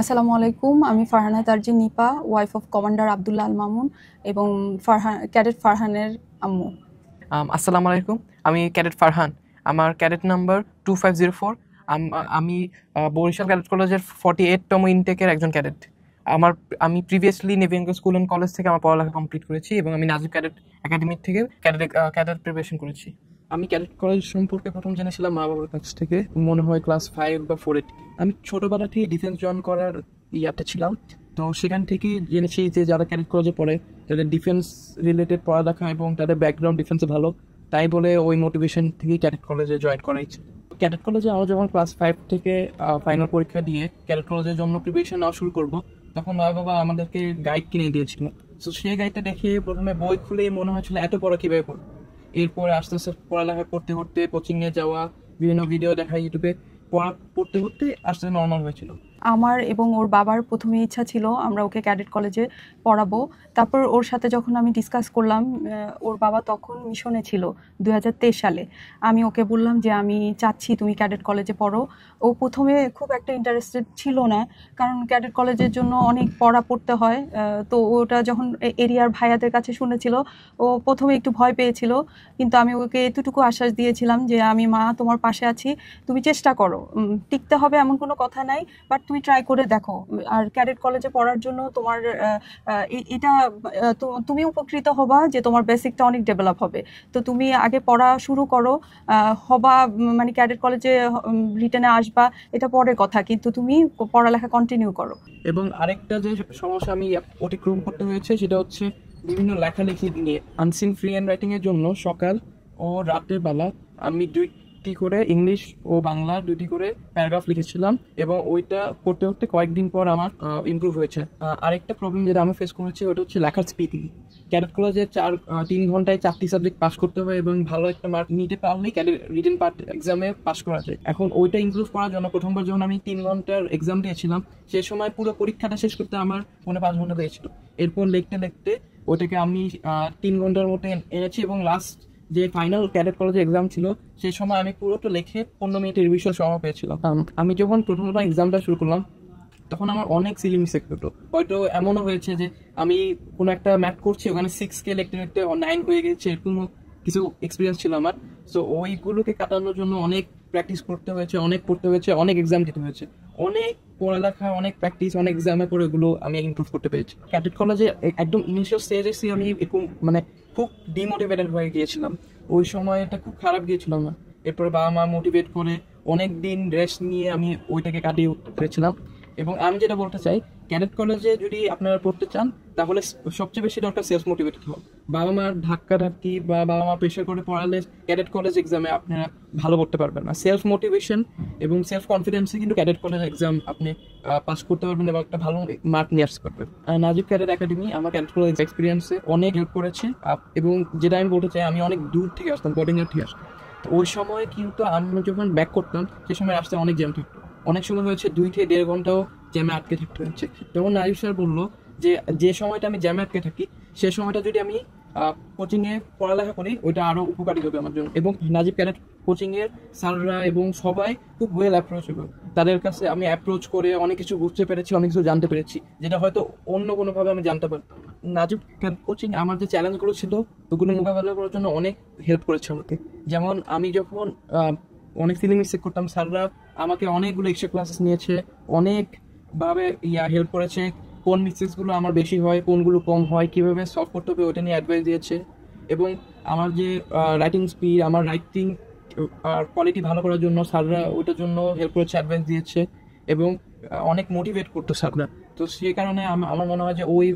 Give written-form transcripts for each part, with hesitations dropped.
আসসালামু আলাইকুম। আমি Farhana Tarjin Nipa, wife of commander Abdullah Al Mamun এবং ক্যাডেট ফারহানের আম্মু। আসসালামু আলাইকুম। আমি ক্যাডেট ফারহান। আমার ক্যাডেট নাম্বার 2504। আমি বরিশাল ক্যাডেট কলেজের 48তম ইনটেকের একজন ক্যাডেট। আমি previously navy angle school and college থেকে আমার পড়ালেখা কমপ্লিট করেছি এবং আমি নাজিব ক্যাডেট একাডেমি থেকে ক্যাডেট প্রিপারেশন করেছি। আমি ক্যাডেট কলেজ সম্পর্কে প্রথম জেনেছিলাম মা বাবার কাছ থেকে, মনে হয় ক্লাস 5 বা 4-এ। আমি ছোটবেলা থেকে ডিফেন্স জয়েন করার ইয়াতে ছিলাম, তো সেখান থেকে জেনেছি যে যারা ক্যাডেট কলেজে পড়ে তাদের ডিফেন্স রিলেটেড পড়ালেখা এবং তাদের ব্যাকগ্রাউন্ড ডিফেন্সে ভালো, তাই বলে ওই মোটিভেশন থেকেই ক্যাডেট কলেজে জয়েন করাই। ক্যাডেট কলেজে আমরা যখন ক্লাস 5 থেকে ফাইনাল পরীক্ষা দিয়ে ক্যাডেট কলেজের জন্য প্রিপারেশন নেওয়া শুরু করবো, তখন মা বাবা আমাদেরকে গাইড কিনে দিয়েছিল। তো সেই গাইডটা দেখে প্রথমে বই খুলেই মনে হয়েছিল এত পড়া কীভাবে পড়বো। এরপরে আস্তে আস্তে পড়ালেখা করতে করতে কোচিংয়ে যাওয়া, বিভিন্ন ভিডিও দেখা, ইউটিউবে পড়তে পড়তে আস্তে নর্মাল হয়েছিল। আমার এবং ওর বাবার প্রথমে ইচ্ছা ছিল আমরা ওকে ক্যাডেট কলেজে পড়াবো। তারপর ওর সাথে যখন আমি ডিসকাস করলাম, ওর বাবা তখন মিশনে ছিল 2023 সালে। আমি ওকে বললাম যে আমি চাচ্ছি তুমি ক্যাডেট কলেজে পড়ো। ও প্রথমে খুব একটা ইন্টারেস্টেড ছিল না, কারণ ক্যাডেট কলেজের জন্য অনেক পড়া পড়তে হয়। তো ওটা যখন এরিয়ার ভাইয়াদের কাছে শুনেছিল, ও প্রথমে একটু ভয় পেয়েছিল, কিন্তু আমি ওকে এতটুকু আশ্বাস দিয়েছিলাম যে আমি মা তোমার পাশে আছি, তুমি চেষ্টা করো, টিকতে হবে এমন কোনো কথা নাই, বাট তুমি ট্রাই করে দেখো। আর ক্যাডেট কলেজে পড়ার জন্য তোমার এটা তুমি উপকৃত হবা যে তোমার বেসিকটা অনেক ডেভেলপ হবে। তো তুমি আগে পড়া শুরু করো, হবা মানে ক্যাডেট কলেজে রিটেনে আসবা এটা পরের কথা, কিন্তু তুমি পড়ালেখা কন্টিনিউ করো। এবং আরেকটা যে সমস্যা আমি অতিক্রম করতে হয়েছে সেটা হচ্ছে বিভিন্ন লেখালেখি নিয়ে। আনসিন ফ্রি হ্যান্ড রাইটিং এর জন্য সকাল ও রাতের বেলা আমি দুইটি করে ইংলিশ ও বাংলা দুইটি করে প্যারাগ্রাফ লিখেছিলাম এবং ওইটা করতে করতে কয়েকদিন পর আমার ইমপ্রুভ হয়েছে। আরেকটা প্রবলেম যেটা আমি ফেস করেছি ওটা হচ্ছে লেখার স্পিডিং। ক্যাডেট কলেজে 3 ঘন্টায় 4টি সাবজেক্ট পাস করতে হয় এবং ভালো একটা মার্ক নিতে পারলেই ক্যাডেট রিটেন পার্ট এক্সামে পাস করা যায়। এখন ওইটা ইমপ্রুভ করার জন্য প্রথমবার যখন আমি 3 ঘন্টার এক্সাম দিয়েছিলাম, সেই সময় পুরো পরীক্ষাটা শেষ করতে আমার 5.5 ঘন্টা লেগেছিল। এরপর লিখতে লিখতে ওইটাকে আমি 3 ঘন্টার মতো এনেছি এবং লাস্ট যে ফাইনাল ক্যাডেট কলেজে এক্সাম ছিল সেই সময় আমি পুরোটা লিখে 15 মিনিটের রিভিশন সময় পেয়েছিলাম। আমি যখন প্রথমবার এক্সামটা শুরু করলাম তখন আমার অনেক সিলি মিস্টেক হতো। হয়তো এমনও হয়েছে যে আমি কোনো একটা ম্যাথ করছি, ওখানে 6কে লিখতে লিখতে 9 হয়ে গেছে, এরকম কিছু এক্সপিরিয়েন্স ছিল আমার। সো ওইগুলোকে কাটানোর জন্য অনেক প্র্যাকটিস করতে হয়েছে, অনেক পড়তে হয়েছে, অনেক এক্সাম দিতে হয়েছে, অনেক পড়ালেখা, অনেক প্র্যাকটিস, অনেক এক্সামে করে এগুলো আমি ইমপ্রুভ করতে পেরেছি। ক্যাডেট কলেজে একদম ইনিশিয়াল স্টেজে আমি এরকম খুব ডিমোটিভেটেড হয়ে গিয়েছিলাম। ওই সময়টা খুব খারাপ গিয়েছিলাম না। এরপরে বাবা মা মোটিভেট করে অনেক দিন রেস্ট নিয়ে আমি ওইটাকে কাটিয়ে উঠতে পেরেছিলাম। এবং আমি যেটা বলতে চাই, ক্যাডেট কলেজে যদি আপনারা পড়তে চান তাহলে সবচেয়ে বেশি দরকার সেলফ মোটিভেটেড হওয়া। বাবা মার ধাক্কি বা বাবা মা প্রেশার করে পড়ালে ক্যাডেট কলেজ এক্সামে আপনারা ভালো করতে পারবেন না। সেলফ মোটিভেশন এবং সেলফ কনফিডেন্সে কিন্তু ক্যাডেট কলেজ এক্সাম আপনি পাস করতে পারবেন এবং একটা ভালো মার্ক নিয়ে আসতে পারবেন। নাজিব ক্যাডেট একাডেমি আমার ক্যাডেট কলেজ এক্সপিরিয়েন্সে অনেক হেল্প করেছে। এবং যেটা আমি বলতে চাই, আমি অনেক দূর থেকে আসতাম, বোর্ডিংয়ের থেকে আসতাম। তো ওই সময় কিন্তু আমি যখন ব্যাক করতাম সেই সময় আসতে অনেক জ্যাম থাকতো। অনেক সময় হয়েছে 2 থেকে 1.5 ঘন্টাও জ্যামে আটকে থাকতে হচ্ছে। তখন নাজিব স্যার বললো যে সময়টা আমি জ্যামে আটকে থাকি সেই সময়টা যদি আমি কোচিংয়ে পড়ালেখা করি ওইটা আরও উপকারী হবে আমার জন্য। এবং নাজিব ক্যাডেট কোচিংয়ের স্যাররা এবং সবাই খুব ওয়েল অ্যাপ্রোচেবল। তাদের কাছে আমি অ্যাপ্রোচ করে অনেক কিছু বুঝতে পেরেছি, অনেক কিছু জানতে পেরেছি, যেটা হয়তো অন্য কোনোভাবে আমি জানতে পারি। নাজিব ক্যাডেট কোচিং আমার যে চ্যালেঞ্জগুলো ছিল ওগুলো মোকাবেলা করার জন্য অনেক হেল্প করেছে আমাকে। যেমন আমি যখন অনেক সিলি মিস্টেক করতাম, স্যাররা আমাকে অনেকগুলো এক্সট্রা ক্লাসেস নিয়েছে, অনেকভাবে হেল্প করেছে। কোন মিস্টেকসগুলো আমার বেশি হয়, কোনগুলো কম হয়, কীভাবে সলভ করতে হবে ওটা নিয়ে অ্যাডভাইস দিয়েছে। এবং আমার যে রাইটিং স্পিড, আমার রাইটিং আর কোয়ালিটি ভালো করার জন্য স্যাররা ওইটার জন্য হেল্প করেছে, অ্যাডভাইস দিয়েছে এবং অনেক মোটিভেট করতো স্যাররা। তো সেই কারণে আমার মনে হয় যে ওই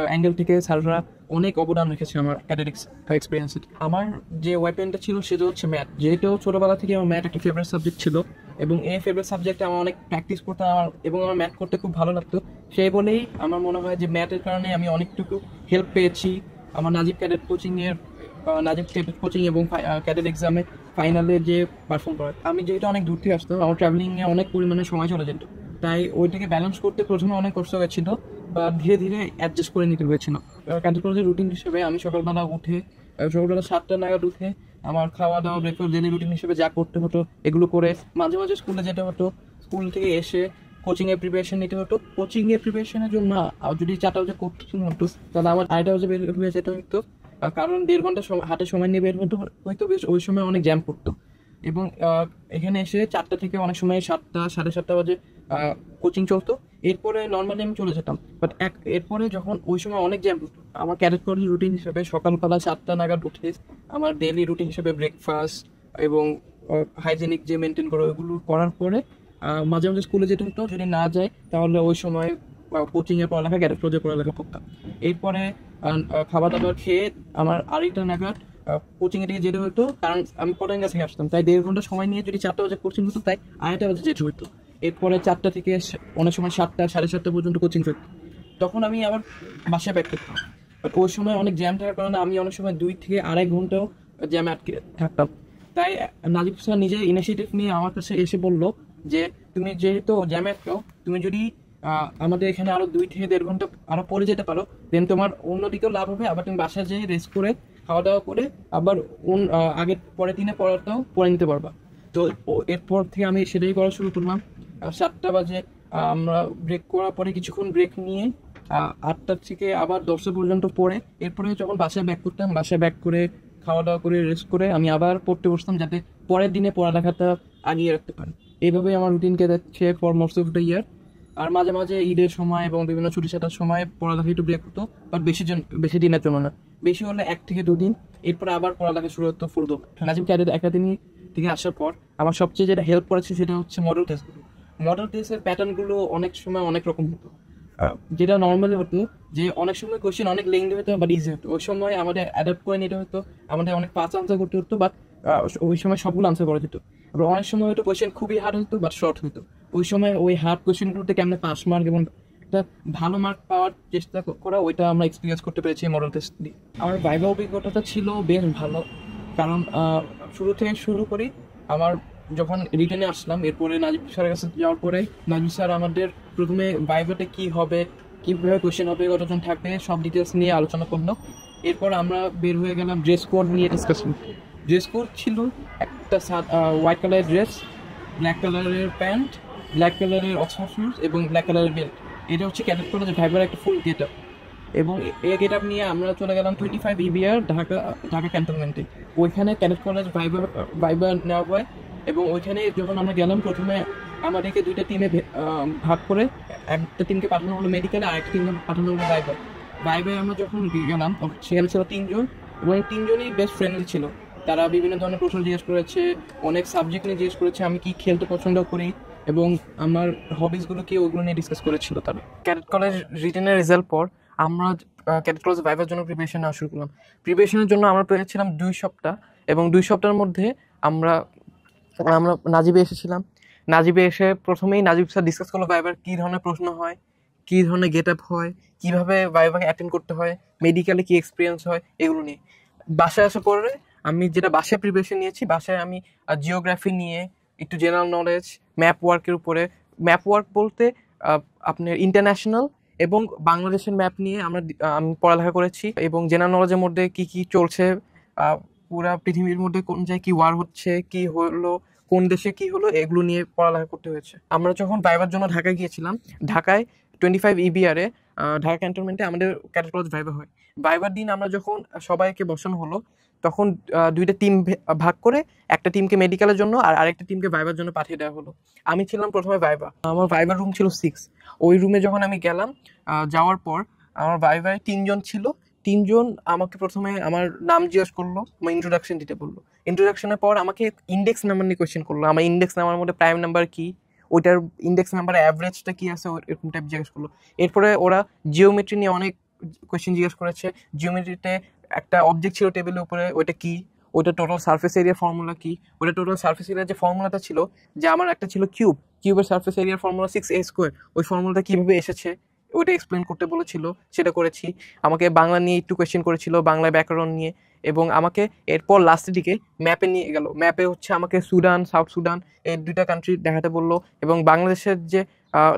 অ্যাঙ্গেল থেকে স্যাররা অনেক অবদান রেখেছে আমার অ্যাকাডেমিক্স এক্সপিরিয়েন্সে। আমার যে ওয়েপেনটা ছিল সেটা হচ্ছে ম্যাথ। যেহেতু ছোটোবেলা থেকে আমার ম্যাথ একটা ফেভারিট সাবজেক্ট ছিল এবং এই ফেভারিট সাবজেক্টে আমার অনেক প্র্যাকটিস করতাম এবং আমার ম্যাথ করতে খুব ভালো লাগতো। সেই বলেই আমার মনে হয় যে ম্যাথের কারণে আমি অনেকটুকু হেল্প পেয়েছি আমার নাজিব ক্যাডেট কোচিং এবং ক্যাডেট এক্সামে ফাইনালে যে পারফর্ম করা। আমি যেহেতু অনেক দূর থেকে আসতাম, আমার ট্রাভেলিংয়ে অনেক পরিমাণে সময় চলে যেত, তাই ওইটাকে ব্যালেন্স করতে প্রথমে অনেক কষ্ট হয়েছিল বা ধীরে ধীরে অ্যাডজাস্ট করে নিতে হয়েছিল। ক্যাডেট কলেজের রুটিন হিসেবে আমি সকালবেলা 7টা নাগাদ উঠে আমার খাওয়া দাওয়া, ব্রেকফাস্ট, ডেলি রুটিন হিসেবে যা করতে হতো এগুলো করে মাঝে মাঝে স্কুলে যেতে হতো। স্কুল থেকে এসে কোচিংয়ের প্রিপারেশন নিতে হতো। কোচিংয়ের প্রিপারেশনের জন্য যদি 4টা বাজে করতে হতো তাহলে আমার 2টা বাজে বের হয়ে যেতে হতো, কারণ 1.5 ঘন্টা হাতে সময় নিয়ে বের হতে হয়তো, বেশ ওই সময় অনেক জ্যাম পড়তো। এবং এখানে এসে 4টা থেকে অনেক সময় 7টা 7:30 বাজে কোচিং চলতো। এরপরে নর্মালি আমি চলে যেতাম, বাট এরপরে যখন ওই সময় অনেক জ্যাম পড়তো, আমার ক্যাডেট কলেজ রুটিন হিসেবে সকালবেলা 7টা নাগাদ উঠে আমার ডেইলি রুটিন হিসেবে ব্রেকফাস্ট এবং হাইজেনিক যে মেনটেন করো ওইগুলো করার পরে মাঝে মাঝে স্কুলে যেতে হতো। যদি না যায় তাহলে ওই সময় কোচিংয়ে পড়ালেখা, ক্যাডেট কলেজে পড়ালেখা করতাম। এরপরে খাবার দাবার খেয়ে আমার 2:30 নাগাদ কোচিংয়ে দিকে যেতে হতো, কারণ আমি পটাঙ্গা থেকে আসতাম, তাই 1.5 ঘন্টা সময় নিয়ে যদি 4টা বাজে কোচিং হতো তাই 2:30 বাজে যেতে হতো। এরপরে 4টা থেকে অনেক সময় 7টা 7:30 পর্যন্ত কোচিং চলতো। তখন আমি আবার বাসায় ব্যাক করতাম, বাট ওই সময় অনেক জ্যাম থাকার কারণে আমি অনেক সময় 2 থেকে 2.5 ঘন্টাও জ্যামে আটকে থাকতাম। তাই নাজিব স্যার নিজে ইনিশিয়েটিভ নিয়ে আমার কাছে এসে বললো যে তুমি যেহেতু জ্যামে আটকাও, তুমি যদি আমাদের এখানে আরো 2 থেকে 1.5 ঘন্টা আরো পরে যেতে পারো, দেন তোমার অন্যদিকেও লাভ হবে, আবার তুমি বাসায় যেয়ে রেস্ট করে খাওয়া দাওয়া করে আবার আগের পরের দিনে পড়াটাও পড়ে নিতে পারবা। তো এরপর থেকে আমি সেটাই করা শুরু করলাম। 7টা বাজে আমরা ব্রেক করার পরে কিছুক্ষণ ব্রেক নিয়ে 8টা থেকে আবার 10টা পর্যন্ত পড়ে এরপরে যখন বাসায় ব্যাক করতাম, বাসায় ব্যাক করে খাওয়া দাওয়া করে রেস্ট করে আমি আবার পড়তে বসতাম, যাতে পরের দিনে পড়ালেখাটা আগিয়ে রাখতে পারি। এইভাবেই আমার রুটিনকে যাচ্ছে for most of the year. আর মাঝে মাঝে ঈদের সময় এবং বিভিন্ন ছুটি ছাটার সময় পড়ালেখা একটু ব্রেক হতো, বাট বেশি দিনের জন্য না, বেশি হলে 1 থেকে 2 দিন। এরপরে আবার পড়ালেখা শুরু হতো ফুল দো। নাজিব ক্যাডেট একাডেমি থেকে আসার পর আমার সবচেয়ে যেটা হেল্প করেছে সেটা হচ্ছে মডেল টেস্টগুলো। মডেল টেস্টের প্যাটার্নগুলো অনেক সময় অনেক রকম হতো। যেটা নর্মালি হতো যে অনেক সময় কোয়েশ্চেন অনেক লেন্থি হতো বাট ইজি হতো, ওই সময় আমাদের অ্যাডাপ্ট করে নিতে হতো, আমাদের অনেক ফাস্ট আনসার করতে হতো, বাট ওই সময় সবগুলো আনসার করা যেত। আবার অনেক সময় হয়তো কোয়েশ্চেন খুবই হার্ড হতো বাট শর্ট হতো, ওই সময় ওই হার্ড কোয়েশ্চেনগুলোতে কেমন পাস মার্ক এবং একটা ভালো মার্ক পাওয়ার চেষ্টা করা, ওইটা আমরা এক্সপিরিয়েন্স করতে পেরেছি মডেল টেস্ট দিয়ে। আমার ভাইভা অভিজ্ঞতাটা ছিল বেশ ভালো, কারণ শুরু থেকে শুরু করি আমার যখন রিটেনে আসলাম, এরপরে নাজিব স্যারের কাছে যাওয়ার পরে নাজিব স্যার আমাদের প্রথমে ভাইভাতে কী হবে, কীভাবে কোয়েশ্চেন হবে, কতজন থাকবে, সব ডিটেলস নিয়ে আলোচনা করলো। এরপর আমরা বের হয়ে গেলাম ড্রেস কোড নিয়ে ডিসকাশন। ড্রেস কোড ছিল একটা হোয়াইট কালারের ড্রেস, ব্ল্যাক কালারের প্যান্ট, ব্ল্যাক কালারের অক্সফোর্ড শুজ এবং ব্ল্যাক কালারের বেল্ট। এটা হচ্ছে ক্যাডেট কলেজের ভাইবার একটা ফুল গেট আপ। এবং এই গেট আপ নিয়ে আমরা চলে গেলাম 25 EBR ঢাকা ক্যান্টনমেন্টে। ওইখানে ক্যাডেট কলেজ ভাইবার নেওয়া হয় এবং ওইখানে যখন আমরা গেলাম প্রথমে আমাদেরকে 2টা টিমে ভাগ করে, একটা টিমকে পাঠানো হলো মেডিকেলে, আরেকটা টিমকে পাঠানো হলো ভাইবায় আমরা যখন গেলাম সেখানে ছিল 3 জন এবং 3 জনই বেস্ট ফ্রেন্ডলি ছিল। তারা বিভিন্ন ধরনের প্রশ্ন জিজ্ঞেস করেছে, অনেক সাবজেক্ট নিয়ে জিজ্ঞেস করেছে, আমি কি খেলতে পছন্দ করি এবং আমার হবিসগুলো কি, ওইগুলো নিয়ে ডিসকাস করেছিল তারা। ক্যাডেট কলেজ রিটেনের রেজাল্ট পর আমরা ক্যাডেট কলেজ ভাইবার জন্য প্রিপারেশন নেওয়া শুরু করলাম। প্রিপারেশনের জন্য আমরা পেয়েছিলাম 2 সপ্তাহ এবং 2 সপ্তাহের মধ্যে আমরা নাজিবে এসেছিলাম। নাজিবে এসে প্রথমেই নাজিব স্যার ডিসকাস করলো ভাইবার কী ধরনের প্রশ্ন হয়, কী ধরনের গেট আপ হয়, কীভাবে ভাইভাকে অ্যাটেন্ড করতে হয়, মেডিকেলে কী এক্সপিরিয়েন্স হয়, এগুলো নিয়ে। বাসায় আসার পরে আমি যেটা বাসায় প্রিপারেশন নিয়েছি, বাসায় আমি জিওগ্রাফি নিয়ে একটু জেনারেল নলেজ, ম্যাপ ওয়ার্কের উপরে, ম্যাপ ওয়ার্ক বলতে আপনার ইন্টারন্যাশনাল এবং বাংলাদেশের ম্যাপ নিয়ে আমি পড়ালেখা করেছি এবং জেনারেল নলেজের মধ্যে কি কি চলছে, পুরা পৃথিবীর মধ্যে কোন জায়গায় কি ওয়ার হচ্ছে, কি হলো, কোন দেশে কি হলো, এগুলো নিয়ে পড়ালেখা করতে হয়েছে। আমরা যখন ভাইবার জন্য ঢাকায় গিয়েছিলাম, ঢাকায় 25 EBR ঢাকা ক্যান্টনমেন্টে আমাদের ক্যাডেট কলেজ ভাইবা হয়। ভাইবার দিন আমরা যখন সবাইকে বসানো হলো তখন 2টা টিম ভাগ করে একটা টিমকে মেডিকেলের জন্য আর আরেকটা টিমকে ভাইবার জন্য পাঠিয়ে দেওয়া হলো। আমি ছিলাম প্রথমে ভাইবা, আমার ভাইবার রুম ছিল 6। ওই রুমে যখন আমি গেলাম, যাওয়ার পর আমার ভাইবায় 3 জন ছিল। 3 জন আমাকে প্রথমে আমার নাম জিজ্ঞেস করলো, আমার ইন্ট্রোডাকশন দিতে বললো। ইন্ট্রোডাকশনের পর আমাকে ইন্ডেক্স নাম্বার নিয়ে কোয়েশ্চেন করলো, আমার ইন্ডেক্স নাম্বারের মধ্যে প্রাইম নাম্বার কি, ওইটার ইন্ডেক্স নাম্বারের অ্যাভারেজটা কি আছে, এরকম টাইপ জিজ্ঞেস করলো। এরপরে ওরা জিওমেট্রি নিয়ে অনেক কোয়েশ্চেন জিজ্ঞেস করেছে। জিওমেট্রিতে একটা অবজেক্ট ছিল টেবিলের উপরে, ওইটা কি, ওইটা টোটাল সার্ফেস এরিয়া ফর্মুলা কি, ওইটা টোটাল সার্ফেস এরিয়ার যে ফর্মুলাটা ছিল, যে আমার একটা ছিল কিউবের সার্ফেস এরিয়ার ফর্মুলা 6a², ওই ফর্মুলাটা কীভাবে এসেছে ওইটা এক্সপ্লেন করতে বলেছিল, সেটা করেছি। আমাকে বাংলা নিয়ে একটু কোয়েশ্চেন করেছিল, বাংলায় ব্যাকরণ নিয়ে। এবং আমাকে এরপর লাস্টের দিকে ম্যাপে নিয়ে গেল। ম্যাপে হচ্ছে আমাকে সুদান, সাউথ সুদান এই 2টা কান্ট্রি দেখাতে বললো এবং বাংলাদেশের যে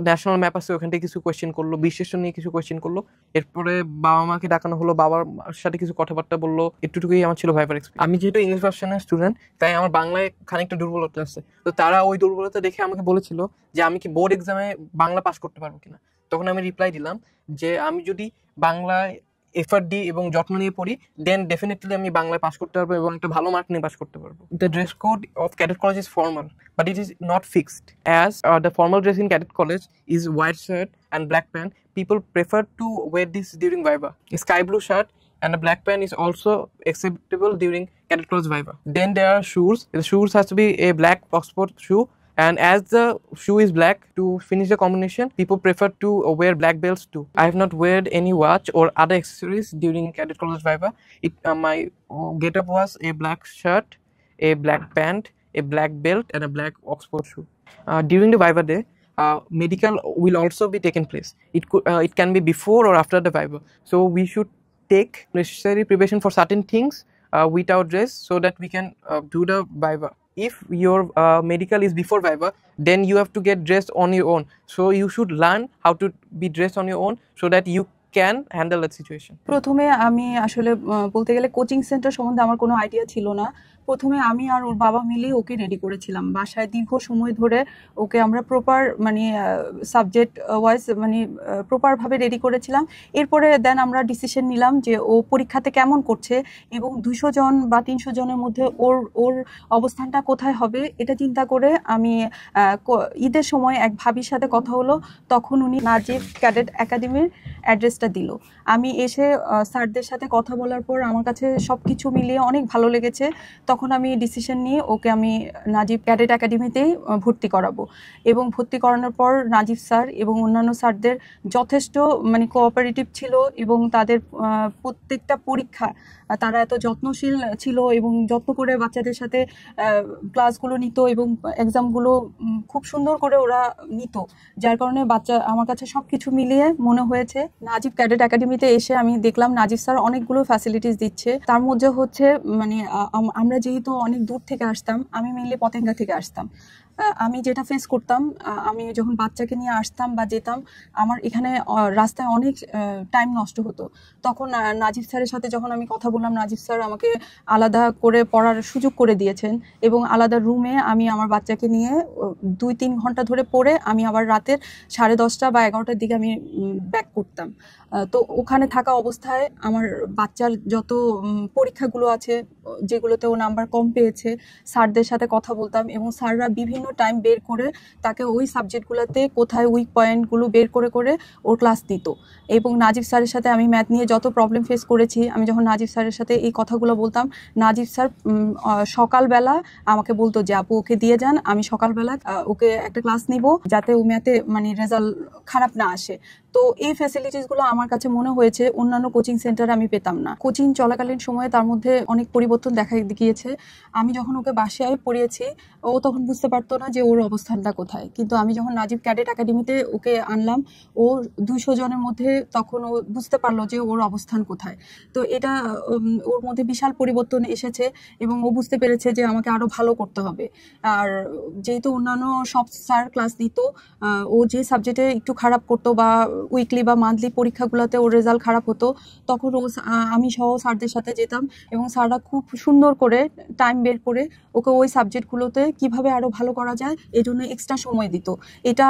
ন্যাশনাল ম্যাপ আছে ওখান থেকে কিছু কোয়েশ্চেন করলো, বিশ্লেষণ নিয়ে কিছু কোয়েশ্চেন করলো। এরপরে বাবা মাকে ডাকানো হলো, বাবার সাথে কিছু কথাবার্তা বললো, একটুটুকুই আমার ছিল ভাইবার এক্সপিরিয়েন্স। আমি যেহেতু ইংলিশ ভার্সনের স্টুডেন্ট, তাই আমার বাংলায় খানিকটা দুর্বলতা আছে। তো তারা ওই দুর্বলতা দেখে আমাকে বলেছিল যে আমি কি বোর্ড এক্সামে বাংলা পাস করতে পারবো কিনা। তখন আমি রিপ্লাই দিলাম যে আমি যদি বাংলায় এফার্ট দিই এবং যত্ন নিয়ে পড়ি, দেন ডেফিনেটলি আমি বাংলায় পাস করতে পারবো এবং একটা ভালো মার্ক নিয়ে পাস করতে পারবো। The dress code of cadet college is formal, but it is not fixed. As the formal dress in cadet college is white shirt and black pant, people prefer to wear this during Viva. A sky blue shirt and a black pant is also acceptable during cadet college Viva. Then there are shoes. The shoes has to be a black Oxford shoe. And as the shoe is black, to finish the combination, people prefer to wear black belts too. I have not worn any watch or other accessories during cadet college Viva. My getup was a black shirt, a black pant, a black belt, and a black Oxford shoe. During the Viva day, medical will also be taken place. It can be before or after the Viva. So we should take necessary preparation for certain things with our dress so that we can do the Viva. If your medical is before Viva, then you have to get dressed on your own. So you should learn how to be dressed on your own so that you can handle that situation. প্রথমে আমি আসলে বলতে গেলে coaching centre সম্বন্ধে আমার কোনো idea ছিল না। প্রথমে আমি আর ওর বাবা মিলে ওকে রেডি করেছিলাম বাসায়। দীর্ঘ সময় ধরে ওকে আমরা প্রপার মানে সাবজেক্ট ওয়াইজ মানে প্রপারভাবে রেডি করেছিলাম। এরপরে দেন আমরা ডিসিশন নিলাম যে ও পরীক্ষাতে কেমন করছে এবং 200 জন বা 300 জনের মধ্যে ওর ওর অবস্থানটা কোথায় হবে এটা চিন্তা করে আমি ঈদের সময় এক ভাবির সাথে কথা হলো। তখন উনি নাজিব ক্যাডেট একাডেমির অ্যাড্রেসটা দিল। আমি এসে স্যারদের সাথে কথা বলার পর আমার কাছে সব কিছু মিলিয়ে অনেক ভালো লেগেছে। তখন আমি ডিসিশন নিয়ে ওকে আমি নাজিব ক্যাডেট একাডেমিতেই ভর্তি করাবো। এবং ভর্তি করানোর পর নাজিব স্যার এবং অন্যান্য স্যারদের যথেষ্ট মানে কোঅপারেটিভ ছিল এবং তাদের প্রত্যেকটা পরীক্ষা তারা এত যত্নশীল ছিল এবং যত্ন করে বাচ্চাদের সাথে ক্লাসগুলো নিত এবং এক্সামগুলো খুব সুন্দর করে ওরা নিত। যার কারণে বাচ্চা আমার কাছে সব কিছু মিলিয়ে মনে হয়েছে নাজিব ক্যাডেট একাডেমিতে এসে আমি দেখলাম নাজিব স্যার অনেকগুলো ফ্যাসিলিটিস দিচ্ছে। তার মধ্যে হচ্ছে মানে আমরা যেহেতু অনেক দূর থেকে আসতাম, আমি মেনলি পতেঙ্গা থেকে আসতাম, আমি যেটা ফেস করতাম আমি যখন বাচ্চাকে নিয়ে আসতাম বা যেতাম আমার এখানে রাস্তায় অনেক টাইম নষ্ট হতো। তখন নাজিব স্যারের সাথে যখন আমি কথা বললাম, নাজিব স্যার আমাকে আলাদা করে পড়ার সুযোগ করে দিয়েছেন এবং আলাদা রুমে আমি আমার বাচ্চাকে নিয়ে 2-3 ঘন্টা ধরে পড়ে আমি আবার রাতের 10:30 বা 11টার দিকে আমি ব্যাক করতাম। তো ওখানে থাকা অবস্থায় আমার বাচ্চার যত পরীক্ষাগুলো আছে যেগুলোতে ও নাম্বার কম পেয়েছে স্যারদের সাথে কথা বলতাম এবং স্যাররা বিভিন্ন টাইম বের করে তাকে ওই সাবজেক্টগুলোতে কোথায় উইক পয়েন্টগুলো বের করে করে ওর ক্লাস দিত। এবং নাজিব স্যারের সাথে আমি ম্যাথ নিয়ে যত প্রবলেম ফেস করেছি, আমি যখন নাজিব স্যারের সাথে এই কথাগুলো বলতাম, নাজিব স্যার সকালবেলা আমাকে বলতো যে আপু ওকে দিয়ে যান, আমি সকালবেলা ওকে একটা ক্লাস নিব যাতে ও ম্যাথে মানে রেজাল্ট খারাপ না আসে। তো এই ফ্যাসিলিটিসগুলো আমার কাছে মনে হয়েছে অন্যান্য কোচিং সেন্টারে আমি পেতাম না। কোচিং চলাকালীন সময়ে তার মধ্যে অনেক পরিবর্তন দেখা গিয়েছে। আমি যখন ওকে বাসায় পড়িয়েছি ও তখন বুঝতে পারতো না যে ওর অবস্থানটা কোথায়, কিন্তু আমি যখন নাজিব ক্যাডেট একাডেমিতে ওকে আনলাম ও 200 জনের মধ্যে তখন ও বুঝতে পারলো যে ওর অবস্থান কোথায়। তো এটা ওর মধ্যে বিশাল পরিবর্তন এসেছে এবং ও বুঝতে পেরেছে যে আমাকে আরো ভালো করতে হবে। আর যেহেতু অন্যান্য সব স্যার ক্লাস দিত, ও যে সাবজেক্টে একটু খারাপ করতো বা উইকলি বা মান্থলি পরীক্ষাগুলোতে ওর রেজাল্ট খারাপ হতো, তখন ও আমি সহ স্যারদের সাথে যেতাম এবং স্যাররা খুব সুন্দর করে টাইম বের করে ওকে ওই সাবজেক্টগুলোতে কিভাবে আরো ভালো করা যায় এই জন্য এক্সট্রা সময় দিত। এটা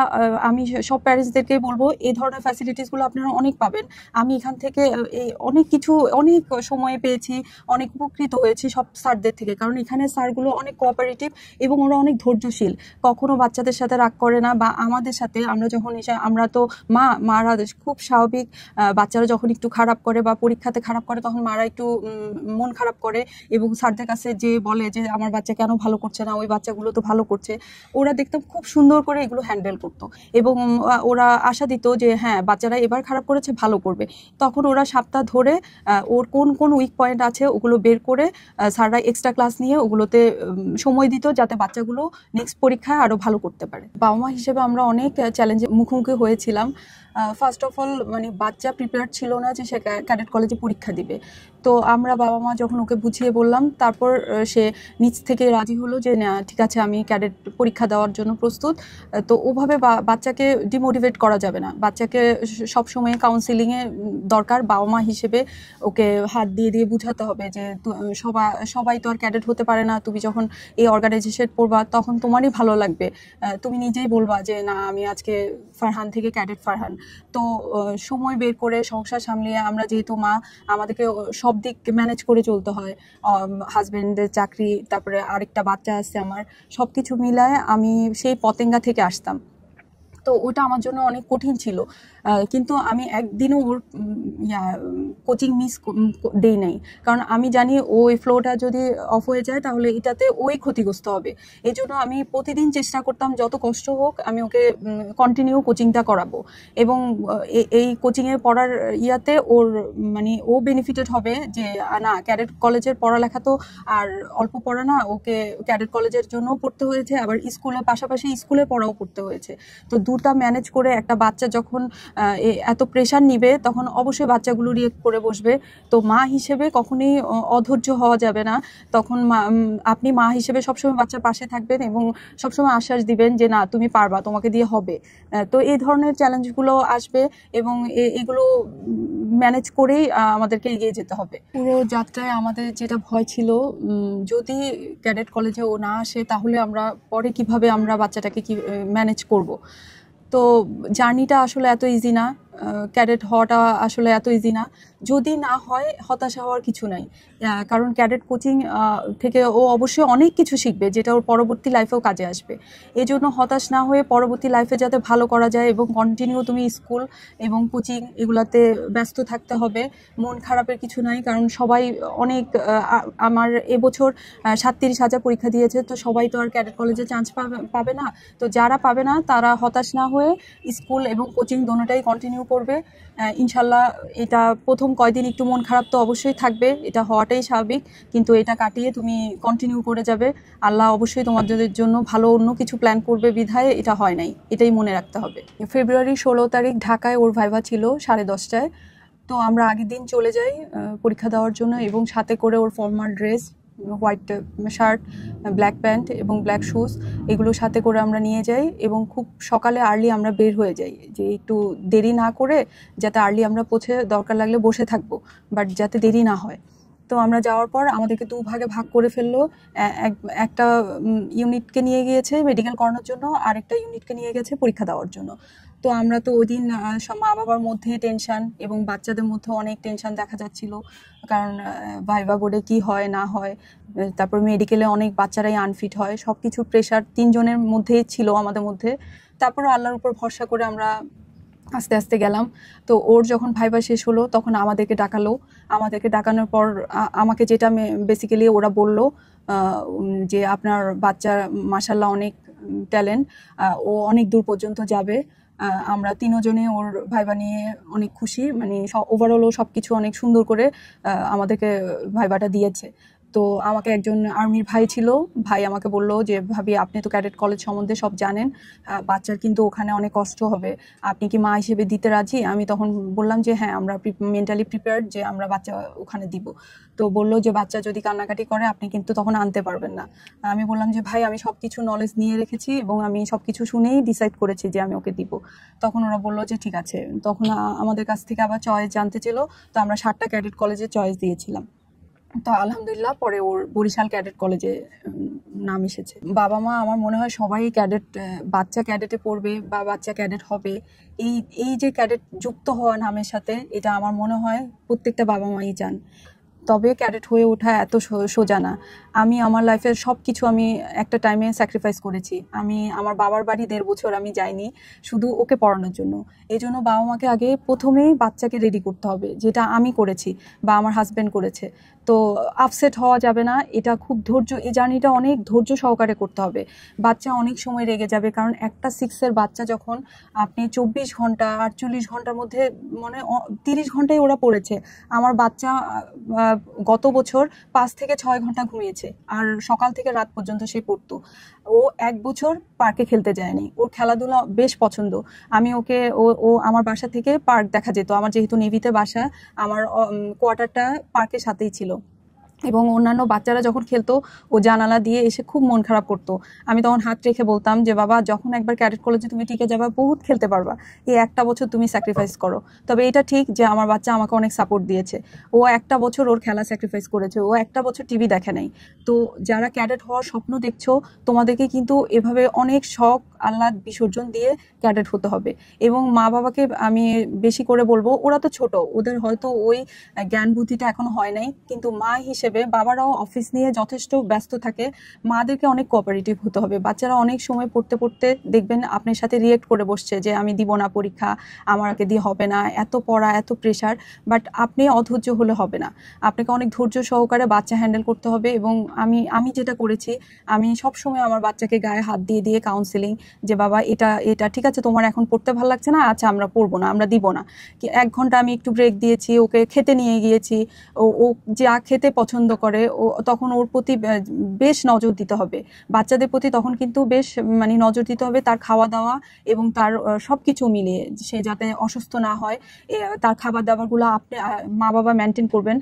আমি সব প্যারেন্টসদেরকে বলবো এই ধরনের ফ্যাসিলিটিসগুলো আপনারা অনেক পাবেন। আমি এখান থেকে এই অনেক কিছু অনেক সময় পেয়েছি, অনেক উপকৃত হয়েছি সব স্যারদের থেকে, কারণ এখানে স্যারগুলো অনেক কোঅপারেটিভ এবং ওরা অনেক ধৈর্যশীল, কখনো বাচ্চাদের সাথে রাগ করে না বা আমাদের সাথে আমরা যখন এসে আমরা তো মারা খুব স্বাভাবিক, বাচ্চারা যখন একটু খারাপ করে বা পরীক্ষাতে খারাপ করে তখন মারা একটু মন খারাপ করে এবং স্যারদের কাছে যে বলে যে আমার বাচ্চা কেন ভালো করছে না, ওই বাচ্চাগুলো তো ভালো করছে। ওরা দেখতাম খুব সুন্দর করে এগুলো হ্যান্ডেল করতো এবং ওরা আশা দিত যে হ্যাঁ বাচ্চারা এবার খারাপ করেছে ভালো করবে। তখন ওরা সপ্তাহ ধরে ওর কোন কোন উইক পয়েন্ট আছে ওগুলো বের করে স্যাররা এক্সট্রা ক্লাস নিয়ে ওগুলোতে সময় দিত যাতে বাচ্চাগুলো নেক্সট পরীক্ষায় আরো ভালো করতে পারে। বাবা মা হিসেবে আমরা অনেক চ্যালেঞ্জের মুখোমুখি হয়েছিলাম। ফার্স্ট অফ অল মানে বাচ্চা প্রিপেয়ার ছিল না যে সে ক্যাডেট কলেজে পরীক্ষা দিবে। তো আমরা বাবা মা যখন ওকে বুঝিয়ে বললাম, তারপর সে নিজ থেকে রাজি হলো যে না ঠিক আছে আমি ক্যাডেট পরীক্ষা দেওয়ার জন্য প্রস্তুত। তো ওভাবে বাচ্চাকে ডিমোটিভেট করা যাবে না, বাচ্চাকে সবসময় কাউন্সিলিংয়ে দরকার। বাবা মা হিসেবে ওকে হাত দিয়ে দিয়ে বুঝাতে হবে যে সবাই তো আর ক্যাডেট হতে পারে না, তুমি যখন এই অর্গানাইজেশন পড়বা তখন তোমারই ভালো লাগবে, তুমি নিজেই বলবা যে না আমি আজকে ফারহান থেকে ক্যাডেট ফারহান। তো সময় বের করে সংসার সামলিয়ে, আমরা যেহেতু মা আমাদেরকে সব দিক ম্যানেজ করে চলতে হয়, হাজবেন্ডের চাকরি, তারপরে আরেকটা বাচ্চা আছে আমার, সব কিছু মিলায় আমি সেই পতেঙ্গা থেকে আসতাম। তো ওটা আমার জন্য অনেক কঠিন ছিল, কিন্তু আমি একদিনও ওর কোচিং মিস দেই নাই, কারণ আমি জানি ওই ফ্লোটা যদি অফ হয়ে যায় তাহলে এটাতে ওই ক্ষতিগ্রস্ত হবে। এই জন্য আমি প্রতিদিন চেষ্টা করতাম যত কষ্ট হোক আমি ওকে কন্টিনিউ কোচিংটা করাবো, এবং এই কোচিংয়ে পড়ার ইয়াতে ওর মানে ও বেনিফিটেড হবে যে না ক্যাডেট কলেজের পড়ালেখা তো আর অল্প পড়া না, ওকে ক্যাডেট কলেজের জন্য পড়তে হয়েছে, আবার স্কুলের পাশাপাশি স্কুলে পড়াও করতে হয়েছে। তো দুটা ম্যানেজ করে একটা বাচ্চা যখন এত প্রেশার নিবে তখন অবশ্যই বাচ্চাগুলো রিয়েক্ট করে বসবে। তো মা হিসেবে কখনোই অধৈর্য হওয়া যাবে না, তখন আপনি মা হিসেবে সবসময় বাচ্চার পাশে থাকবেন এবং সবসময় আশ্বাস দিবেন যে না তুমি পারবা, তোমাকে দিয়ে হবে। তো এই ধরনের চ্যালেঞ্জগুলো আসবে এবং এগুলো ম্যানেজ করেই আমাদেরকে এগিয়ে যেতে হবে। পুরো যাত্রায় আমাদের যেটা ভয় ছিল, যদি ক্যাডেট কলেজে ও না আসে তাহলে আমরা পরে কিভাবে আমরা বাচ্চাটাকে কি ম্যানেজ করব। তো জার্নিটা আসলে এত ইজি না, ক্যাডেট হওয়াটা আসলে এত ইজি না। যদি না হয় হতাশা হওয়ার কিছু নাই, কারণ ক্যাডেট কোচিং থেকে ও অবশ্যই অনেক কিছু শিখবে যেটা ওর পরবর্তী লাইফেও কাজে আসবে। এই জন্য হতাশ না হয়ে পরবর্তী লাইফে যাতে ভালো করা যায় এবং কন্টিনিউ তুমি স্কুল এবং কোচিং এগুলাতে ব্যস্ত থাকতে হবে। মন খারাপের কিছু নাই, কারণ সবাই অনেক আমার এবছর 37,000 পরীক্ষা দিয়েছে, তো সবাই তো আর ক্যাডেট কলেজে চান্স পাবে না। তো যারা পাবে না তারা হতাশ না হয়ে স্কুল এবং কোচিং দোনোটাই কন্টিনিউ করবে। ইনশাল্লাহ এটা প্রথম কয়দিন একটু মন খারাপ তো অবশ্যই থাকবে, এটা হওয়াটাই স্বাভাবিক, কিন্তু এটা কাটিয়ে তুমি কন্টিনিউ করে যাবে। আল্লাহ অবশ্যই তোমাদের জন্য ভালো অন্য কিছু প্ল্যান করবে, বিধায় এটা হয় নাই, এটাই মনে রাখতে হবে। ফেব্রুয়ারি 16 তারিখ ঢাকায় ওর ভাইভা ছিল 10:30টায়। তো আমরা আগের দিন চলে যাই পরীক্ষা দেওয়ার জন্য, এবং সাথে করে ওর formal dress, white shirt, black pant এবং ব্ল্যাক শুজ এগুলো সাথে করে আমরা নিয়ে যাই, এবং খুব সকালে আর্লি আমরা বের হয়ে যাই যে একটু দেরি না করে যাতে আর্লি আমরা পৌঁছে দরকার লাগলে বসে থাকবো, বাট যাতে দেরি না হয়। তো আমরা যাওয়ার পর আমাদেরকে দুভাগে ভাগ করে ফেললো, একটা ইউনিটকে নিয়ে গিয়েছে মেডিকেল করানোর জন্য, আরেকটা ইউনিটকে নিয়ে গেছে পরীক্ষা দেওয়ার জন্য। তো আমরা তো ওই দিন মা বাবার মধ্যে টেনশন এবং বাচ্চাদের মধ্যে অনেক টেনশন দেখা যাচ্ছিল, কারণ ভাইভা বোর্ডে কি হয় না হয়, তারপর মেডিকেলে অনেক বাচ্চারাই আনফিট হয়, সব কিছু প্রেশার তিনজনের মধ্যেই ছিল আমাদের মধ্যে। তারপর আল্লাহর উপর ভরসা করে আমরা আস্তে আস্তে গেলাম। তো ওর যখন ভাইভা শেষ হলো তখন আমাদেরকে ডাকালো, আমাদেরকে ডাকানোর পর আমাকে যেটা বেসিক্যালি ওরা বলল যে আপনার বাচ্চা মাশাল্লাহ অনেক ট্যালেন্ট, ও অনেক দূর পর্যন্ত যাবে। আমরা তিনজনে ওর ভাইভা নিয়ে অনেক খুশি, মানে ওভারঅল ও সব কিছু অনেক সুন্দর করে আমাদেরকে ভাইভাটা দিয়েছে। তো আমাকে একজন আর্মির ভাই ছিল, ভাই আমাকে বললো যে ভাবি আপনি তো ক্যাডেট কলেজ সম্বন্ধে সব জানেন, বাচ্চার কিন্তু ওখানে অনেক কষ্ট হবে, আপনি কি মা হিসেবে দিতে রাজি? আমি তখন বললাম যে হ্যাঁ আমরা মেন্টালি প্রিপেয়ার্ড যে আমরা বাচ্চা ওখানে দিব। তো বললো যে বাচ্চা যদি কান্নাকাটি করে আপনি কিন্তু তখন আনতে পারবেন না। আমি বললাম যে ভাই আমি সব কিছু নলেজ নিয়ে রেখেছি এবং আমি সব কিছু শুনেই ডিসাইড করেছি যে আমি ওকে দিব। তখন ওরা বললো যে ঠিক আছে। তখন আমাদের কাছ থেকে আবার চয়েস জানতে ছিল, তো আমরা 7টা ক্যাডেট কলেজে চয়েস দিয়েছিলাম। তো আলহামদুলিল্লাহ পরে ওর বরিশাল ক্যাডেট কলেজে নাম এসেছে। বাবা মা আমার মনে হয় সবাই ক্যাডেট, বাচ্চা ক্যাডেটে পড়বে বা বাচ্চা ক্যাডেট হবে, এই যে ক্যাডেট যুক্ত হওয়া নামের সাথে, এটা আমার মনে হয় প্রত্যেকটা বাবা মাই চান। তবে ক্যাডেট হয়ে ওঠা এত সোজা না। আমি আমার লাইফের সব কিছু আমি একটা টাইমে স্যাক্রিফাইস করেছি। আমি আমার বাবার বাড়ি 1.5 বছর আমি যাইনি শুধু ওকে পড়ানোর জন্য। এই জন্য বাবা মাকে আগে প্রথমেই বাচ্চাকে রেডি করতে হবে, যেটা আমি করেছি বা আমার হাজব্যান্ড করেছে। তো আপসেট হওয়া যাবে না, এটা খুব ধৈর্য, এই জার্নিটা অনেক ধৈর্য সহকারে করতে হবে। বাচ্চা অনেক সময় রেগে যাবে, কারণ একটা 6-এর বাচ্চা যখন আপনি 24 ঘন্টা 48 ঘন্টার মধ্যে মানে 30 ঘন্টায় ওরা পড়েছে। আমার বাচ্চা গত বছর 5 থেকে 6 ঘন্টা ঘুমিয়েছে, আর সকাল থেকে রাত পর্যন্ত সে পড়তো। ও 1 বছর পার্কে খেলতে যায়নি, ওর খেলাধুলা বেশ পছন্দ। আমি ওকে ও আমার বাসা থেকে পার্ক দেখা যেত, আমার যেহেতু নেভিতে বাসা, আমার কোয়ার্টারটা পার্কের সাথেই ছিল, এবং অন্যান্য বাচ্চারা যখন খেলতো ও জানালা দিয়ে এসে খুব মন খারাপ করতো। আমি তখন হাত রেখে বলতাম যে বাবা, যখন একবার ক্যাডেট কলেজে তুমি টিকে যাবা, বহুত খেলতে পারবা, এই একটা বছর তুমি স্যাক্রিফাইস করো। তবে এটা ঠিক যে আমার বাচ্চা আমাকে অনেক সাপোর্ট দিয়েছে। ও একটা বছর ওর খেলা স্যাক্রিফাইস করেছে, ও একটা বছর টিভি দেখে নাই। তো যারা ক্যাডেট হওয়ার স্বপ্ন দেখছো, তোমাদেরকে কিন্তু এভাবে অনেক শখ আহ্লাদ বিসর্জন দিয়ে ক্যাডেট হতে হবে। এবং মা বাবাকে আমি বেশি করে বলবো, ওরা তো ছোট, ওদের হয়তো ওই জ্ঞান বুদ্ধিটা এখনো হয় নাই, কিন্তু মা হিসেবে বাবারাও অফিস নিয়ে যথেষ্ট ব্যস্ত থাকে, মাদেরকে অনেক কোঅপারেটিভ হতে হবে। বাচ্চারা অনেক সময় পড়তে পড়তে দেখবেন আপনার সাথে রিয়েক্ট করে বসছে যে আমি দিব না পরীক্ষা, আমাকে দিয়ে হবে না, এত পড়া, এত প্রেশার। বাট আপনি অধৈর্য হলে হবে না, আপনাকে অনেক ধৈর্য সহকারে বাচ্চা হ্যান্ডেল করতে হবে। এবং আমি যেটা করেছি, আমি সবসময় আমার বাচ্চাকে গায়ে হাত দিয়ে দিয়ে কাউন্সেলিং, যে বাবা এটা এটা ঠিক আছে, তোমার এখন পড়তে ভালো লাগছে না, আচ্ছা আমরা পড়বো না, আমরা দিব না। 1 ঘন্টা আমি একটু ব্রেক দিয়েছি, ওকে খেতে নিয়ে গিয়েছি। ও যা খেতে পছন্দ করে, ও তখন ওর প্রতি বেশ নজর দিতে হবে। বাচ্চাদের প্রতি তখন কিন্তু বেশ মানে নজর দিতে হবে, তার খাওয়া দাওয়া এবং তার সবকিছু মিলিয়ে, সে যাতে অসুস্থ না হয়। তার খাবার দাবারগুলো আপনি মা বাবা মেনটেন করবেন,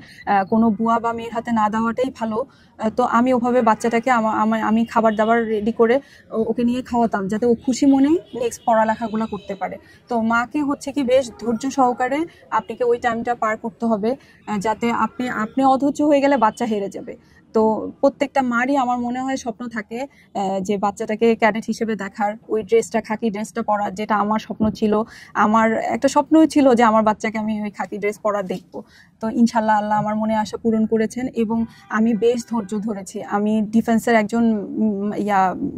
কোনো বুয়া বা মেয়ের হাতে না দেওয়াটাই ভালো। তো আমি ওভাবে বাচ্চাটাকে আমি খাবার দাবার রেডি করে ওকে নিয়ে খাওয়াতাম, যাতে ও খুশি মনে নেক্সট পড়ালেখাগুলো করতে পারে। তো মাকে হচ্ছে কি বেশ ধৈর্য সহকারে আপনাকে ওই টাইমটা পার করতে হবে, যাতে আপনি অধৈর্য হয়ে গেলে বাচ্চা হেরে যাবে। তো প্রত্যেকটা মারই আমার মনে হয় স্বপ্ন থাকে যে বাচ্চাটাকে ক্যাডেট হিসেবে দেখার, ওই ড্রেসটা, খাকি ড্রেসটা পরার, যেটা আমার স্বপ্ন ছিল। আমার একটা স্বপ্নই ছিল যে আমার বাচ্চাকে আমি ওই খাকি ড্রেস পরা দেখবো। তো ইনশাল্লাহ আল্লাহ আমার মনে আশা পূরণ করেছেন, এবং আমি বেশ ধৈর্য ধরেছি। আমি ডিফেন্সের একজন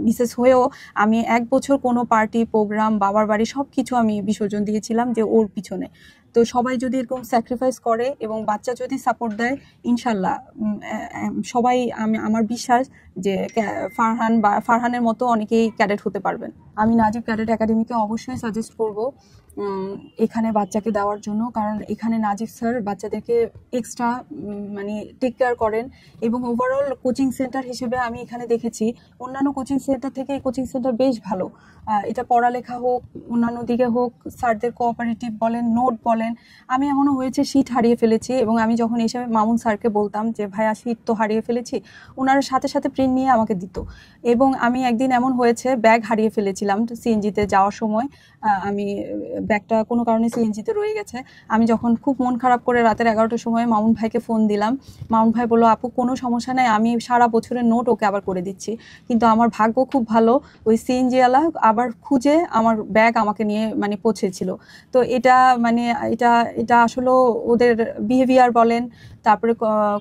মিসেস হয়েও আমি 1 বছর কোনো পার্টি প্রোগ্রাম, বাবার বাড়ি সব কিছু আমি বিসর্জন দিয়েছিলাম যে ওর পিছনে। তো সবাই যদি এরকম স্যাক্রিফাইস করে এবং বাচ্চা যদি সাপোর্ট দেয়, ইনশাল্লাহ সবাই, আমার বিশ্বাস যে ফারহানের মতো অনেকেই ক্যাডেট হতে পারবেন। আমি নাজিব ক্যাডেট একাডেমিকে অবশ্যই সাজেস্ট করব এখানে বাচ্চাকে দেওয়ার জন্য, কারণ এখানে নাজিব স্যার বাচ্চাদেরকে এক্সট্রা মানে টেক কেয়ার করেন। এবং ওভারঅল কোচিং সেন্টার হিসেবে আমি এখানে দেখেছি অন্যান্য কোচিং সেন্টার থেকে এই কোচিং সেন্টার বেশ ভালো। এটা পড়ালেখা হোক, অন্যান্য দিকে হোক, স্যারদের কোঅপারেটিভ বলেন, নোট বলেন। আমি এমনও হয়েছে শীট হারিয়ে ফেলেছি, এবং আমি যখন এসে মামুন স্যারকে বলতাম যে ভাইয়া শীট তো হারিয়ে ফেলেছি, ওনারা সাথে সাথে প্রিন্ট নিয়ে আমাকে দিত। এবং আমি একদিন এমন হয়েছে ব্যাগ হারিয়ে ফেলেছিলাম সিএনজিতে যাওয়ার সময়, আমি ব্যাগটা কোনো কারণে সিএনজিতে রয়ে গেছে। আমি যখন খুব মন খারাপ করে রাতের 11টার সময় মামুন ভাইকে ফোন দিলাম, মামুন ভাই বললো আপু কোনো সমস্যা নাই, আমি সারা বছরের নোট ওকে আবার করে দিচ্ছি। কিন্তু আমার ভাগ্য খুব ভালো, ওই সিএনজিওয়ালা আবার খুঁজে আমার ব্যাগ আমাকে নিয়ে মানে পৌঁছেছিল। তো এটা মানে এটা এটা আসলে ওদের বিহেভিয়ার বলেন, তারপরে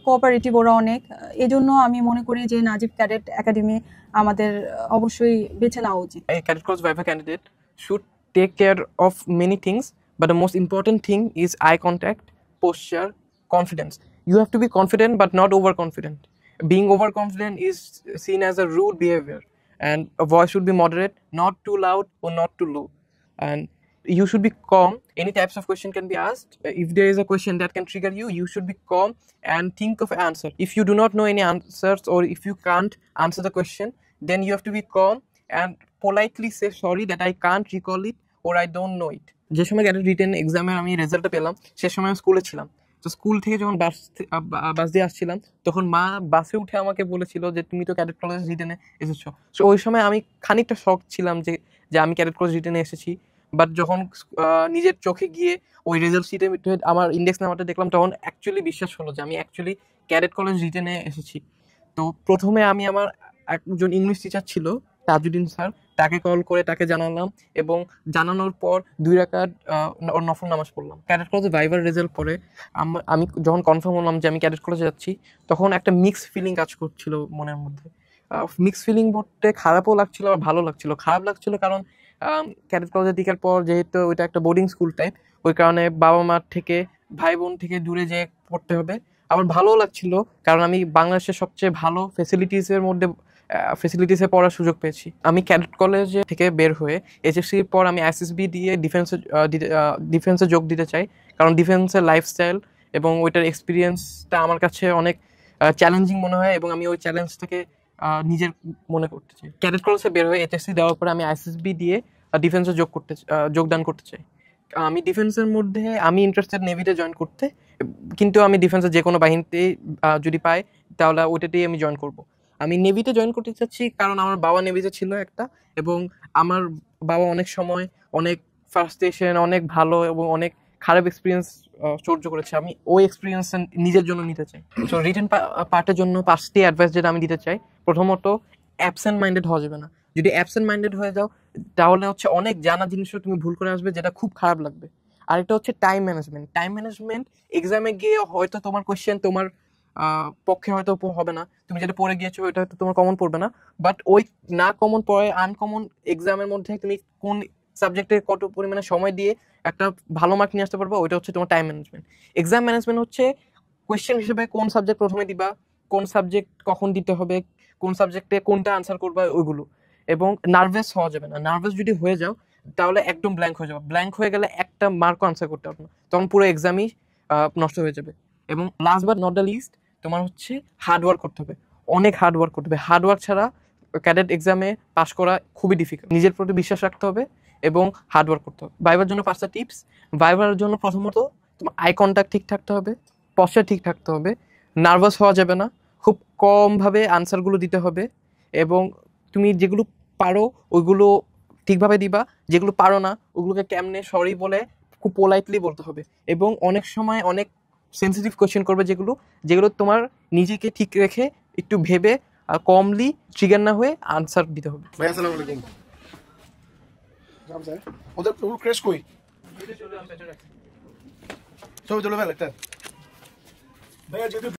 কোঅপারেটিভ ওরা অনেক। এজন্য আমি মনে করি যে নাজিব ক্যাডেট একাডেমি আমাদের অবশ্যই বেছে নেওয়া উচিত। A cadet course Viva candidate should take care of many things, but the most important thing is eye contact, posture, confidence. You have to be confident but not overconfident. Being overconfident is seen as a rude behavior, and a voice should be moderate, not too loud or not too low. And you should be calm. Any types of question can be asked. If there is a question that can trigger you, you should be calm and think of an answer. If you do not know any answers, or if you can't answer the question, then you have to be calm and politely say sorry that I can't recall it or I don't know it. যে সময় cadet written এক্সামের আমি রেজাল্টটা পেলাম, সে সময় আমি স্কুলে ছিলাম। তো স্কুল থেকে যখন বাস দিয়ে আসছিলাম, তখন মা বাসে উঠে আমাকে বলেছিল যে তুমি তো ক্যাডেট কলেজ রিটেনে এসেছো। সো ওই সময় আমি খানিকটা শক ছিলাম যে আমি ক্যাডেট কলেজ রিটেনে এসেছি। বাট যখন নিজের চোখে গিয়ে ওই রেজাল্ট শিটে আমার ইন্ডেক্স নাম্বারটা দেখলাম, তখন অ্যাকচুয়ালি বিশ্বাস হলো যে আমি অ্যাকচুয়ালি ক্যাডেট কলেজ রিটেনে এসেছি। তো প্রথমে আমি আমার একজন ইংলিশ টিচার ছিল তাজউদ্দিন স্যার, তাকে কল করে তাকে জানালাম, এবং জানানোর পর 2 রাকাত নফল নামাজ পড়লাম। ক্যাডেট কলেজে ভাইভার রেজাল্ট পরে আমি যখন কনফার্ম হলাম যে আমি ক্যাডেট কলেজে যাচ্ছি, তখন একটা মিক্সড ফিলিং কাজ করছিল মনের মধ্যে। মিক্সড ফিলিং বলতে খারাপও লাগছিল আর ভালো লাগছিল। খারাপ লাগছিল কারণ ক্যাডেট কলেজে টিকার পর যেহেতু ওইটা একটা বোর্ডিং স্কুল টাইপ, ওই কারণে বাবা মার থেকে, ভাই বোন থেকে দূরে যেয়ে পড়তে হবে। আমার ভালোও লাগছিল কারণ আমি বাংলাদেশের সবচেয়ে ভালো ফেসিলিটিসে পড়ার সুযোগ পেয়েছি। আমি ক্যাডেট কলেজে থেকে বের হয়ে এইচএসসির পর আমি এসএসবি দিয়ে ডিফেন্সে যোগ দিতে চাই, কারণ ডিফেন্সের লাইফস্টাইল এবং ওইটার এক্সপিরিয়েন্সটা আমার কাছে অনেক চ্যালেঞ্জিং মনে হয় এবং আমি ওই চ্যালেঞ্জটাকে নিজের মনে করতে চাই। ক্যাডেট কলেজে বের হয়ে এইচএসসি দেওয়ার পরে আমি আইএসএসবি দিয়ে ডিফেন্সে যোগদান করতে চাই। আমি ডিফেন্সের মধ্যে আমি ইন্টারেস্টেড নেভিতে জয়েন করতে, কিন্তু আমি ডিফেন্সের যে কোনো বাহিনীতে যদি পাই তাহলে ওইটাতেই আমি জয়েন করব। আমি নেভিতে জয়েন করতে চাচ্ছি কারণ আমার বাবা নেভিতে ছিল একটা, এবং আমার বাবা অনেক সময় অনেক ফ্রাস্ট্রেশন, অনেক ভালো এবং অনেক খারাপ এক্সপিরিয়েন্স সহ্য করেছে। আমি ওই এক্সপিরিয়েন্স নিজের জন্য নিতে চাই। সো রিটেন পার্টের জন্য 5টি অ্যাডভাইস যেটা আমি দিতে চাই। প্রথমত, অ্যাবসেন্ট মাইন্ডেড হওয়া যাবে না। যদি অ্যাবসেন্ট মাইন্ডেড হয়ে যাও তাহলে হচ্ছে অনেক জানা জিনিসও তুমি ভুল করে আসবে, যেটা খুব খারাপ লাগবে। আরেকটা হচ্ছে টাইম ম্যানেজমেন্ট। এক্সামে গিয়ে হয়তো তোমার কোয়েশ্চেন তোমার পক্ষে হয়তো হবে না, তুমি যেটা পড়ে গিয়েছো ওইটা হয়তো তোমার কমন পড়বে না, বাট ওই না কমন পড়ে আনকমন এক্সামের মধ্যে তুমি কোন সাবজেক্টে কত পরিমাণে সময় দিয়ে একটা ভালো মার্ক নিয়ে আসতে পারবো, ওইটা হচ্ছে তোমার টাইম ম্যানেজমেন্ট। এক্সাম ম্যানেজমেন্ট হচ্ছে কোয়েশ্চেন হিসেবে কোন সাবজেক্ট প্রথমে দিবা, কোন সাবজেক্ট কখন দিতে হবে, কোন সাবজেক্টে কোনটা আনসার করবা, ওইগুলো। এবং নার্ভাস হওয়া যাবে না। নার্ভাস যদি হয়ে যাও তাহলে একদম ব্ল্যাঙ্ক হয়ে যাবে। ব্ল্যাঙ্ক হয়ে গেলে একটা মার্কও আনসার করতে পারবে না, তখন পুরো এক্সামই নষ্ট হয়ে যাবে। এবং last but not the least, তোমার হচ্ছে হার্ডওয়ার্ক করতে হবে, অনেক হার্ডওয়ার্ক করতে হবে। হার্ডওয়ার্ক ছাড়া ক্যাডেট এক্সামে পাস করা খুবই ডিফিকাল্ট। নিজের প্রতি বিশ্বাস রাখতে হবে এবং হার্ডওয়ার্ক করতে হবে। ভাইবার জন্য 5টা টিপস। ভাইবার জন্য প্রথমত তোমার আই কন্ট্যাক্ট ঠিক থাকতে হবে, পশ্চার ঠিক থাকতে হবে, নার্ভাস হওয়া যাবে না, খুব কমভাবে আনসারগুলো দিতে হবে, এবং তুমি যেগুলো পারো ওইগুলো ঠিকভাবে দিবা, যেগুলো পারো না ওগুলোকে কেমনে সরি বলে খুব পোলাইটলি বলতে হবে। এবং অনেক সময় অনেক সেন্সিটিভ কোয়েশ্চেন করবে, যেগুলো তোমার নিজেকে ঠিক রেখে একটু ভেবে কমলি ট্রিগার না হয়ে আনসার দিতে হবে। ভাই আসসালামু আলাইকুম। ওদের ক্রেশ কই? ছবি তুলে ফেল একটা। ভাইয়া যেহেতু